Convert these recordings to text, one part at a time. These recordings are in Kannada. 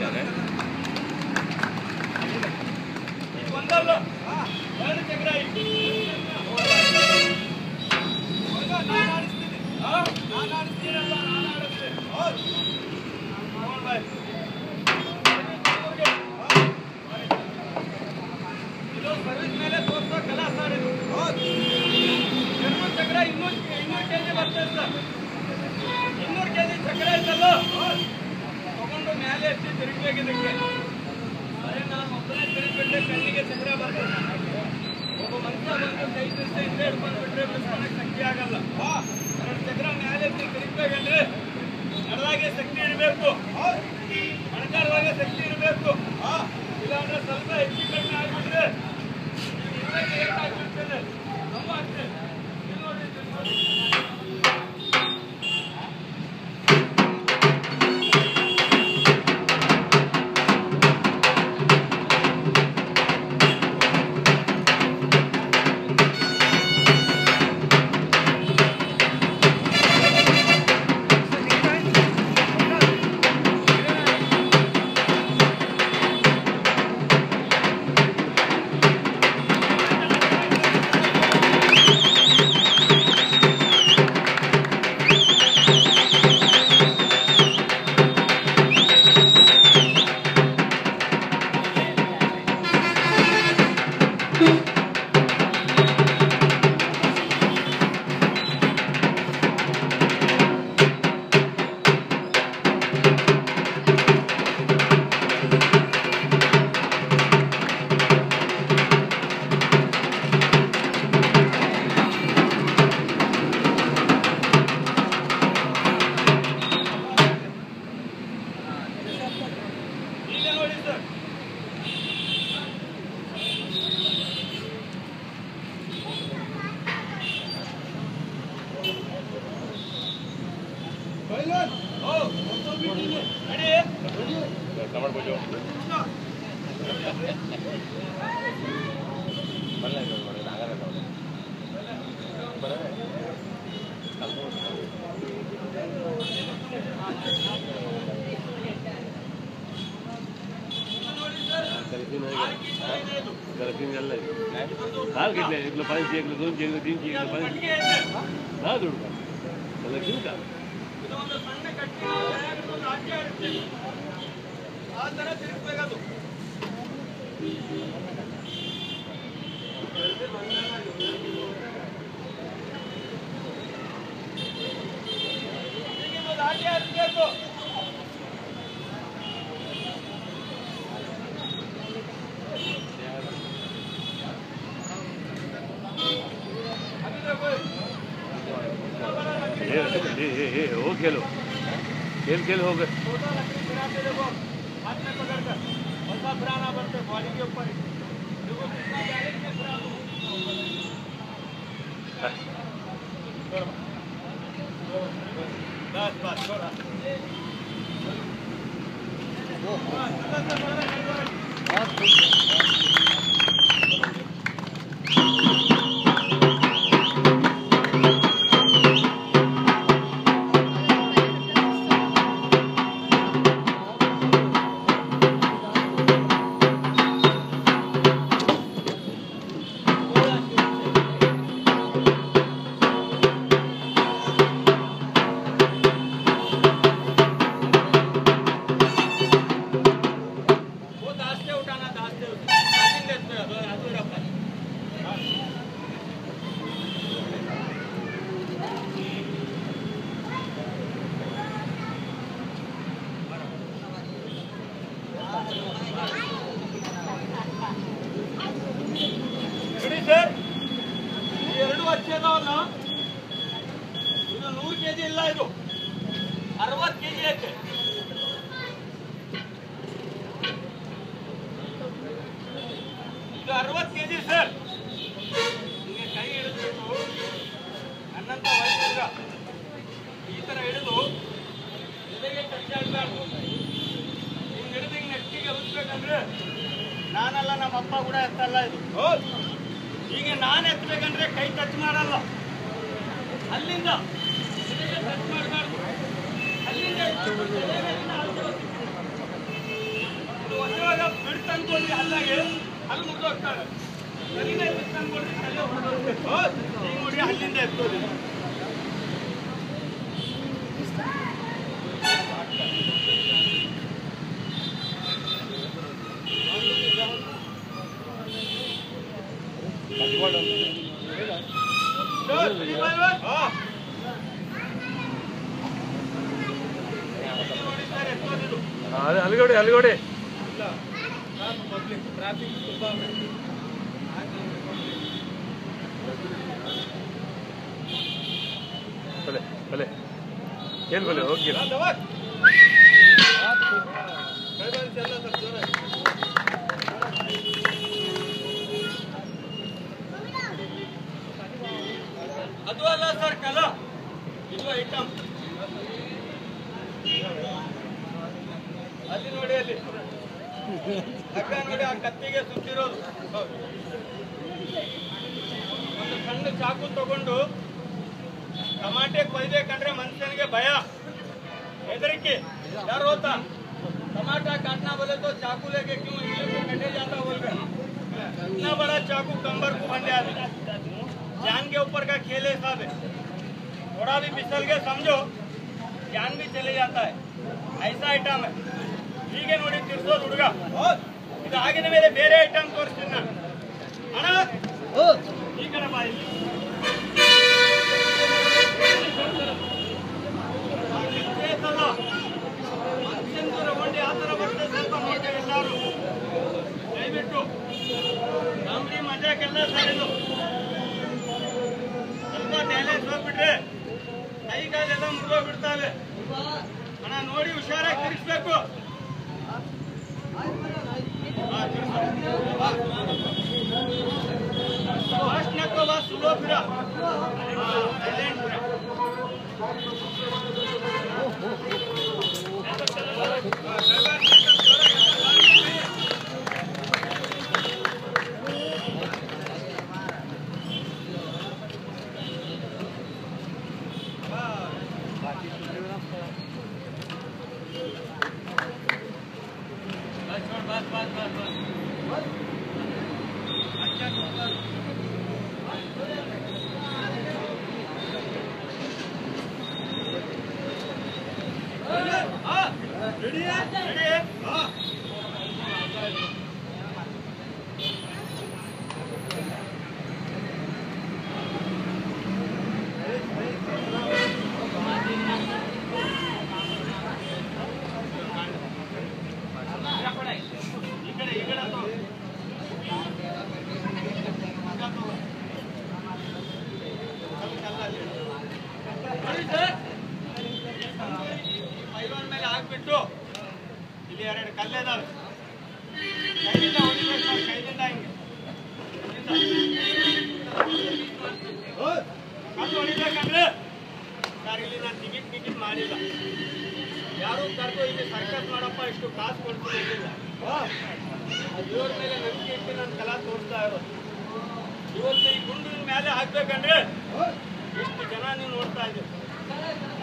ಇದ್ದಾರೆ. ಸರ್ವಿಸ್ ಮೇಲೆ ತೋರಿಸೋ ಕಲಾಸ ಚಕ್ರ 200 ಕೆಜಿ ಬರ್ತದೆ ಸರ್. 200 ಕೆಜಿ ಚಕ್ರ ಐತಲ್ಲ ತಗೊಂಡು ಮೇಲೆ ಎತ್ತಿ ತಿರುಗಬೇಕಿದ್ದಕ್ಕೆ. ಅದೇ ನಾನು ಒಬ್ಬನೇ ತಿರುಗಿಬಿಟ್ರೆ ಕಣ್ಣಿಗೆ ಚಕ್ರ ಬರ್ತದೆ. ಒಬ್ಬ ಮನುಷ್ಯ ಬಂದು ಕೈ ತಿರ್ಸಿ ಹಿಂದೆ ಹಿಡ್ಕೊಂಡ್ಬಿಟ್ರೆ ಬಿಸ್ಕೊಳಕ್ಕೆ ಶಕ್ತಿ ಆಗಲ್ಲ. 2 ಚಕ್ರ ಮೇಲೆ ಎತ್ತಿ ತಿರುಗಬೇಕಂದ್ರೆ ನಡೆದಾಗೆ ಶಕ್ತಿ ಇರಬೇಕು, ಮೊಣಕಾಲುವಾಗ ಶಕ್ತಿ ಇರಬೇಕು. ಇಲ್ಲಾಂದ್ರೆ ಸ್ವಲ್ಪ ಹೆಚ್ಚು ಕಡಿಮೆ ಆಗಿಬಿಟ್ರೆ ಆಗ್ಬಿಡ್ತದೆ. ನಮ್ಮ ಅಷ್ಟೇ ನೋಡಿ. दाल कितने 1 किलो 5 1 किलो 2 1 किलो 3 1 किलो 5 दाल दुर्गा मतलब क्यों का ಇದೊಂದು ಸಣ್ಣ ಕಟ್ಟಿ ಒಂದು ರಾಜ್ಯ ಇರುತ್ತೆ. ಆ ತರ ತಿರುಗಬೇಕದು. ಹೀಗೆ ರಾಜ್ಯ ಇರಬೇಕು. वो खेलो खेल हो गए हाथ में पकड़कर ऐसा फिराना पड़ता है बॉडी के ऊपर। बस बस थोड़ा ಹಚ್ಚೇದವನ್ನ ಇದು 100 ಕೆಜಿ ಇಲ್ಲ, ಇದು 60 ಕೆಜಿ ಐತೆ. ಇದು 60 ಕೆಜಿ ಸರ್. ಹಿಂಗೆ ಕೈ ಹಿಡಿದ್ಬಿಟ್ಟು ನನ್ನಂತ ವಯಸ್ಸಿಗ ಈ ತರ ಹಿಡಿದು ಎದೆಗೆ ಟಚ್ ಆಗ್ಬಾರ್ದು. ಹಿಂಗೆ ಹಿಡಿದು ಹಿಂಗೆ ನೆಟ್ಟಿಗೆ ಎಬ್ಬಿಸ್ಬೇಕಂದ್ರೆ ನಾನಲ್ಲ, ನಮ್ಮ ಅಪ್ಪ ಕೂಡ ಎತ್ತಲ್ಲ ಇದು. ಹೀಗೆ ನಾನು ಎತ್ತಬೇಕಂದ್ರೆ ಕೈ ಟಚ್ ಮಾಡಲ್ಲ, ಅಲ್ಲಿಂದ ಟಚ್ ಮಾಡಬಾರ್ದು, ಅಲ್ಲಿಂದ ಅದು ಹೊಸವಾಗ ಬಿಡ್ತಂದ್ಕೊಡ್ರಿ ಅಲ್ಲಾಗೆ ಅಲ್ಲಿ ಮುಗಿದೋಗ್ತಾರೆ ಸರಿನೇ ಬಿಡ್ತಂದ್ಕೊಡ್ರಿ ಅಲ್ಲೇ ಹೊಡೆದೋಗ್ಬೇಕು ಈಗ ನೋಡಿ ಅಲ್ಲಿಂದ ಎತ್ತೋದು ಅಲ್ಲಿಗೋಡಿ ಅಲ್ಲಿಗೋಡಿ ಟ್ರಾಫಿಕ್ ತುಂಬಾ ಬಲೆ ಬಲೆ ಏನು ಬಲೆ ಹೋಗಿ ಅದು ಅಲ್ಲ ಸರ್ ಕಲ ಇದು ಐಟಮ್ ಅಲ್ಲಿ ನೋಡಿ ಅಲ್ಲಿ ಅಕ್ಕ ನೋಡಿ ಆ ಕತ್ತಿಗೆ ಸುತ್ತಿರೋದು ಒಂದು ಸಣ್ಣ ಚಾಕು ತಗೊಂಡು ಟಮಾಟೆ ಕೊಯ್ದೆ ಕಂಡ್ರೆ ಮನುಷ್ಯನಿಗೆ ಭಯ ಹೆದರಿಕೆ यार होता टमाटर काटना बोले तो चाकू लेके क्यों कटे जाता बोल रहे इतना बड़ा चाकू कंबर को बन जाता जान के ऊपर का खेल है साहब थोड़ा भी फिसल के समझो जान भी चले जाता है ऐसा आइटम है ठीक है नोड़ी तिरसोद हुಡುಗ ಇದು ಆಗಿನ ಮೇಲೆ ಬೇರೆ ಐಟಮ್ ತೋರಿಸ್ತೀನಿ ನಾನು ಅಣ್ಣ ಈ ಕಡೆ ಬಾ ಇಲ್ಲಿ ಆ ಥರ ಬರ್ತದೆ ಸ್ವಲ್ಪ ನೋಡ್ತಾರೆ ಎಲ್ಲರೂ ದಯವಿಟ್ಟು ಕಾಮಿಡಿ ಮಜಾಕ್ಕೆಲ್ಲ ಸರಿದು ಸ್ವಲ್ಪ ಡ್ಯಾಲೇಜ್ ಹೋಗ್ಬಿಟ್ರೆ ಕೈ ಕಾಲೆಲ್ಲ ಮುರಿದೋಗ್ಬಿಡ್ತಾವೆ ಅಣ್ಣ ನೋಡಿ ಹುಷಾರಾಗಿ ತಿರ್ಗಿಸ್ಬೇಕು ಫಾಸ್ಟ್ ನಕ್ಕೋ ಬಾ ಸ್ಲೋ ಫಿರ ಸೈಲೆಂಟ್ ಫಿರ ಮೇಲೆ ಹಾಕ್ಬಿಟ್ಟು ಇಲ್ಲಿ ಎರಡು ಕಲ್ಲೆದಾವೆ ಕೈಯಿಂದ ಹೊಡಿಬೇಕು ನಾವು ಕೈದಿಂದ ಹಿಂಗೆ ಕಲ್ಲು ಹೊಡಿಬೇಕಂದ್ರೆ ಸರ್ ಇಲ್ಲಿ ನಾನು ಟಿಕೆಟ್ ಮಾಡಿಲ್ಲ ಯಾರು ಕರೆದು ಇಲ್ಲಿ ಸರ್ಕಸ್ ಮಾಡಪ್ಪ ಇಷ್ಟು ಕಾಸು ಕೊಡ್ತಿಲ್ಲ ದೇವ್ರ ಮೇಲೆ ನಂಬಿಕೆ ಇಟ್ಟು ನಾನು ಕಲಾ ತೋರಿಸ್ತಾ ಇರೋದು ಇವತ್ತು ಈ ಗುಂಡಿನ ಮೇಲೆ ಹಾಕ್ಬೇಕಂದ್ರೆ ಇಷ್ಟು ಜನ ನೀವು ನೋಡ್ತಾ ಇದ್ದೀವಿ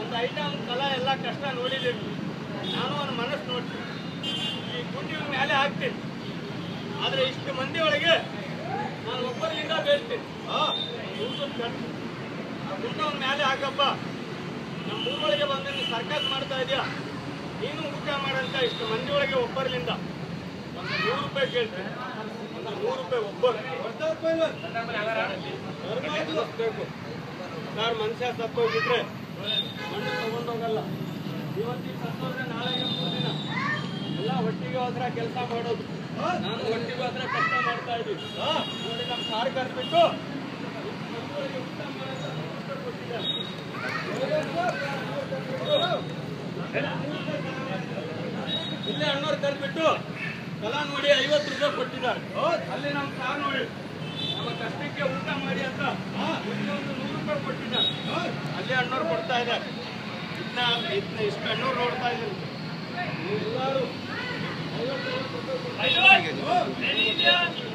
ಒಂದು ಐಟಮ್ ಕಲಾ ಎಲ್ಲ ಕಷ್ಟ ನೋಡಿದ್ದೀವಿ ನಾನು ಒಂದು ಮನಸ್ಸು ನೋಡ್ತೀನಿ ಈ ಗುಂಡಿನ ಮೇಲೆ ಹಾಕ್ತೀನಿ ಆದರೆ ಇಷ್ಟು ಮಂದಿ ಒಳಗೆ ನಾನು ಒಬ್ಬರಿಂದ ಬೇಡ್ತೀನಿ ಆ ಗುಂಡವನ ಮೇಲೆ ಹಾಕಪ್ಪ ನಮ್ಮ ಊರೊಳಗೆ ಬಂದು ನೀನು ಸರ್ಕಸ್ ಮಾಡ್ತಾ ಇದೆಯಾ ನೀನು ಊಟ ಮಾಡಂತ ಇಷ್ಟು ಮಂದಿ ಒಳಗೆ ಒಬ್ಬರಿಂದ ಒಂದು 100 ರೂಪಾಯಿ ಕೇಳ್ತೀನಿ ಒಂದು 100 ರೂಪಾಯಿ ಒಬ್ಬರು ಬೇಕು ಸರ್ ಮನುಷ್ಯ ಸತ್ತೋಗಿದ್ರೆ ಮಣ್ಣು ತಗೊಂಡೋಗಲ್ಲ ಇವತ್ತಿಗೆ ಸತ್ತೋದ್ರೆ ನಾಳೆ 3 ದಿನ ಎಲ್ಲ ಒಟ್ಟಿಗೆ ಹೋದ್ರೆ ಕೆಲಸ ಮಾಡೋದು ನಾನು ಒಟ್ಟಿಗೆ ಹೋದ್ರೆ ಕಷ್ಟ ಮಾಡ್ತಾ ಇದ್ದೀವಿ ನೋಡಿ ನಮ್ಮ ಸಾರು ಕರೆದ್ಬಿಟ್ಟು ಊಟ ಮಾಡೋದು ಕೊಟ್ಟಿದ್ದಾರೆ ಇಲ್ಲೇ ಅಣ್ಣವ್ರು ಕರೆದ್ಬಿಟ್ಟು ಕಲಾ ನೋಡಿ 50 ರೂಪಾಯಿ ಕೊಟ್ಟಿದ್ದಾರೆ ಅಲ್ಲಿ ನಮ್ಮ ಸಾರು ನೋಡಿ ನಮ್ಮ ಕಷ್ಟಕ್ಕೆ ಊಟ ಮಾಡಿ ಅಂತ ಒಂದು 100 ರೂಪಾಯಿ ಕೊಟ್ಟಿದ್ದಾರೆ ಅಲ್ಲಿ ಅಣ್ಣವ್ರು ಕೊಡ್ತಾ ಇದ್ದಾರೆ ಇಷ್ಟು ಅಣ್ಣವ್ರು ನೋಡ್ತಾ ಇದ್ದಾರೆ ಎಲ್ಲರೂ 50 ರೂಪಾಯಿ